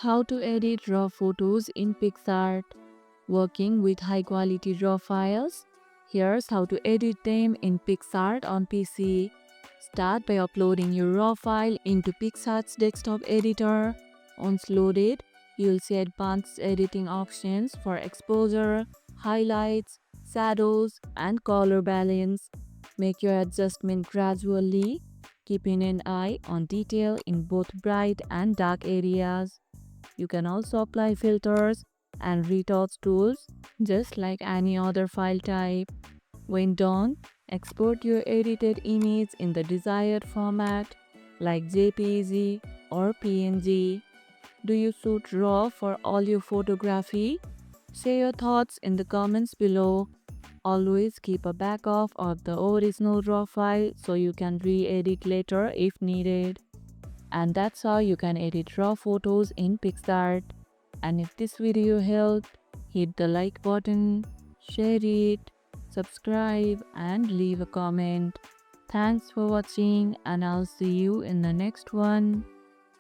How to edit raw photos in Picsart. Working with high quality raw files? Here's how to edit them in Picsart on PC. Start by uploading your raw file into Picsart's desktop editor. Once loaded, you'll see advanced editing options for exposure, highlights, shadows, and color balance. Make your adjustment gradually, keeping an eye on detail in both bright and dark areas. You can also apply filters and retouch tools just like any other file type. When done, export your edited image in the desired format like JPG or PNG. Do you shoot RAW for all your photography? Share your thoughts in the comments below. Always keep a backup of the original RAW file so you can re-edit later if needed. And that's how you can edit raw photos in Picsart. And if this video helped, hit the like button, share it, subscribe and leave a comment. Thanks for watching and I'll see you in the next one.